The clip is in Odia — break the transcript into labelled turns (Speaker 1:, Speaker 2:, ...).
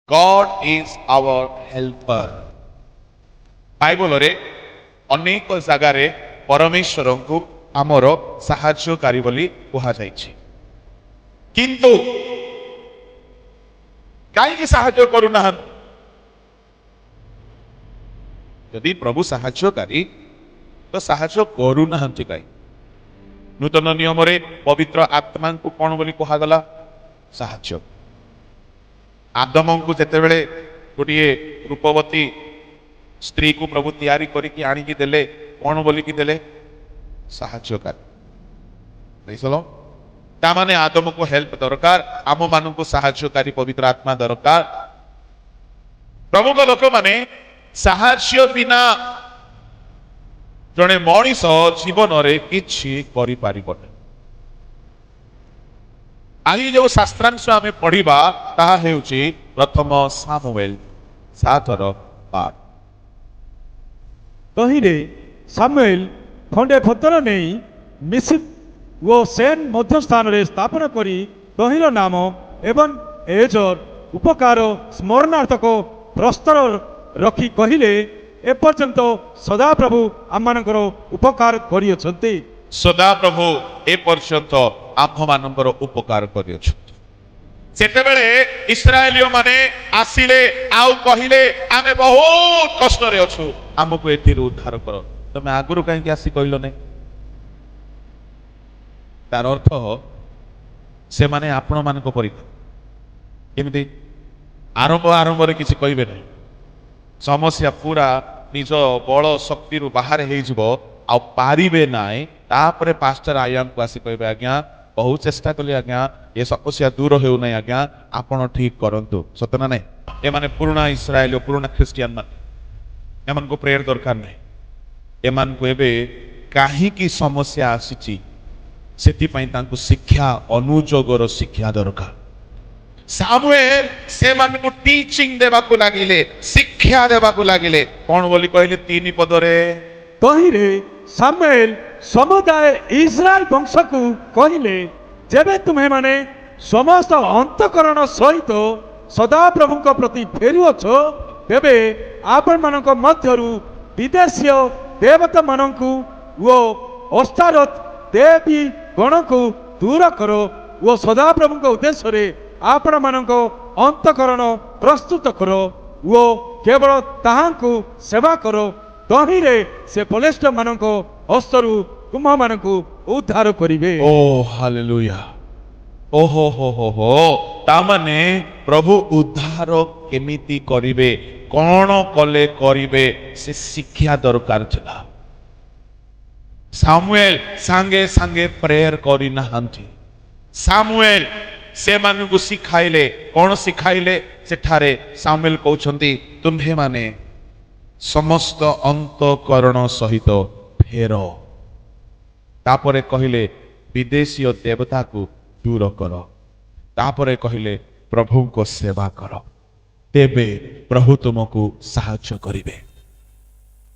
Speaker 1: God is our helper. ବାଇବଲରେ ଅନେକ ଜାଗାରେ ପରମେଶ୍ୱରଙ୍କୁ ଆମର ସାହାଯ୍ୟକାରୀ ବୋଲି କୁହାଯାଇଛି। କିନ୍ତୁ କାହିଁକି ସାହାଯ୍ୟ କରୁନାହାନ୍ତି? ଯଦି ପ୍ରଭୁ ସାହାଯ୍ୟକାରୀ ତ ସାହାଯ୍ୟ କରୁନାହାନ୍ତି କାହିଁ? ନୂତନ ନିୟମରେ ପବିତ୍ର ଆତ୍ମାଙ୍କୁ କ'ଣ ବୋଲି କୁହାଗଲା? ସାହାଯ୍ୟ। ଆଦମଙ୍କୁ ଯେତେବେଳେ ଗୋଟିଏ ରୂପବତୀ ସ୍ତ୍ରୀକୁ ପ୍ରଭୁ ତିଆରି କରିକି ଆଣିକି ଦେଲେ, କ'ଣ ବୋଲିକି ଦେଲେ? ସାହାଯ୍ୟକାରୀ। ତାମାନେ ଆଦମକୁ ହେଲ୍ପ ଦରକାର, ଆମମାନଙ୍କୁ ସାହାଯ୍ୟକାରୀ ପବିତ୍ର ଆତ୍ମା ଦରକାର। ପ୍ରଭୁଙ୍କ ଲୋକମାନେ ସାହାଯ୍ୟ ବିନା ଜଣେ ମଣିଷ ଜୀବନରେ କିଛି କରିପାରିବନି। ଆଜି ଯେଉଁ ଶାସ୍ତ୍ରାଂଶ ଆମେ ପଢିବା ତାହା ହେଉଛି ପ୍ରଥମ ସାମୁଏଲ 7:12।
Speaker 2: ତହିଁରେ ସାମୁଏଲ ଖଣ୍ଡେ ପତ୍ର ନେଇ ମିଶିପ୍ ଓ ସେନ୍ ମଧ୍ୟସ୍ଥାନରେ ସ୍ଥାପନ କରି ତହିଁର ନାମ ଏବଂ ଏଜର ଉପକାର ସ୍ମରଣାର୍ଥକ ପ୍ରସ୍ତର ରଖି କହିଲେ, ଏପର୍ଯ୍ୟନ୍ତ ସଦାପ୍ରଭୁ ଆମମାନଙ୍କର ଉପକାର କରିଅଛନ୍ତି।
Speaker 1: ସଦାପ୍ରଭୁ ଏପର୍ଯ୍ୟନ୍ତ ଆମ୍ଭମାନଙ୍କର ଉପକାର କରିଅଛନ୍ତି। ସେତେବେଳେ ଇସ୍ରାଏଲୀୟ ମାନେ ଆସିଲେ ଆଉ କହିଲେ, ଆମେ ବହୁତ କଷ୍ଟରେ ଅଛୁ, ଆମକୁ ଏଥିରୁ ଉଦ୍ଧାର କର। ତମେ ଆଗରୁ କାହିଁକି ଆସି କହିଲ ନାହିଁ? ତାର ଅର୍ଥ ସେମାନେ ଆପଣମାନଙ୍କ ପରୀକ୍ଷା। କେମିତି? ଆରମ୍ଭରେ କିଛି କହିବେ ନାହିଁ। ସମସ୍ୟା ପୁରା ନିଜ ବଳ ଶକ୍ତିରୁ ବାହାରେ ହେଇଯିବ, ଆଉ ପାରିବେ ନାହିଁ। ତାପରେ ପାଷ୍ଟର ଆୟାଙ୍କୁ ଆସି କହିବେ, ଆଜ୍ଞା ବହୁତ ଚେଷ୍ଟା କଲି ଆଜ୍ଞା, ଏ ସମସ୍ୟା ଦୂର ହେଉନାହିଁ ଆଜ୍ଞା, ଆପଣ ଠିକ କରନ୍ତୁ। ସତ ନା ନାହିଁ? ଏମାନେ ପୁରୁଣା ଇସ୍ରାଏଲ, ପୁରୁଣା ଖ୍ରୀଷ୍ଟିଆନ ମାନେ, ଏମାନଙ୍କୁ ପ୍ରେୟର ଦରକାର ନାହିଁ। ଏମାନଙ୍କୁ ଏବେ କାହିଁକି ସମସ୍ୟା ଆସିଛି ସେଥିପାଇଁ ତାଙ୍କୁ ଶିକ୍ଷା, ଅନୁଯୋଗର ଶିକ୍ଷା ଦରକାର। ସାମୁଏଲ ସେମାନଙ୍କୁ ଟିଚିଂ ଦେବାକୁ ଲାଗିଲେ, ଶିକ୍ଷା ଦେବାକୁ ଲାଗିଲେ। କ'ଣ ବୋଲି କହିଲେ? 3 ପଦରେ,
Speaker 2: ତହିଁରେ ସାମୁଏଲ ସମୁଦାୟ ଇସ୍ରାଏଲ ବଂଶକୁ କହିଲେ, ଯେବେ ତୁମେମାନେ ସମସ୍ତ ଅନ୍ତଃକରଣ ସହିତ ସଦାପ୍ରଭୁଙ୍କ ପ୍ରତି ଫେରୁଅଛ, ତେବେ ଆପଣମାନଙ୍କ ମଧ୍ୟରୁ ବିଦେଶୀୟ ଦେବତାମାନଙ୍କୁ ଓ ଅସ୍ତାରତ ଦେବୀ ଗଣକୁ ଦୂର କର ଓ ସଦାପ୍ରଭୁଙ୍କ ଉଦ୍ଦେଶ୍ୟରେ ଆପଣମାନଙ୍କ ଅନ୍ତଃକରଣ ପ୍ରସ୍ତୁତ କର ଓ କେବଳ ତାହାଙ୍କୁ ସେବା କର। ତହିଁରେ ସେ ଫଲିଷ୍ଠ ମାନଙ୍କ ହସ୍ତରୁ ତୁମମାନଙ୍କୁ ଉଦ୍ଧାର କରିବେ।
Speaker 1: ଓ ହାଲେଲୁୟା। ଓହୋ ହୋ ହୋ ହୋ। ତାମାନେ ପ୍ରଭୁ ଉଦ୍ଧାର କେମିତି କରିବେ, କ'ଣ କଲେ କରିବେ, ସେ ଶିକ୍ଷା ଦରକାର ଥିଲା। ସାମୁଏଲ ସାଙ୍ଗେ ସାଙ୍ଗେ ପ୍ରେୟର କରିନାହାନ୍ତି। ସାମୁଏଲ ସେମାନଙ୍କୁ ଶିଖାଇଲେ। କ'ଣ ଶିଖାଇଲେ? ସେଠାରେ ସାମୁଏଲ କହୁଛନ୍ତି, ତୁମ୍ଭେମାନେ ସମସ୍ତ ଅନ୍ତଃକରଣ ସହିତ ଫେର। ତାପରେ କହିଲେ, ବିଦେଶୀୟ ଦେବତାକୁ ଦୂର କର। ତାପରେ କହିଲେ, ପ୍ରଭୁଙ୍କ ସେବା କର, ତେବେ ପ୍ରଭୁ ତୁମକୁ ସାହାଯ୍ୟ କରିବେ।